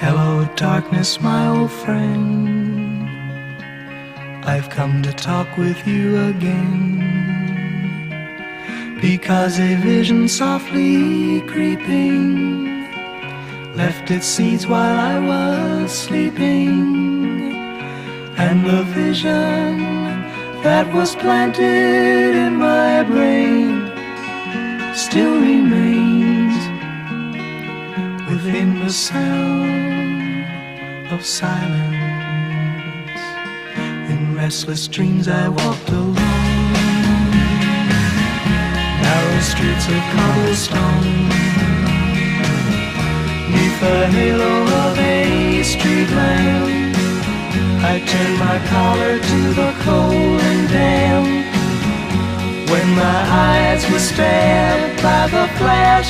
Hello, darkness, my old friend. I've come to talk with you again, because a vision softly creeping left its seeds while I was sleeping, and the vision that was planted in my brain still remains within the sound of silence. In restless dreams I walked alone, narrow streets of cobblestone, neath the halo of a street lamp. I turned my collar to the cold and damp, when my eyes were stabbed by the flash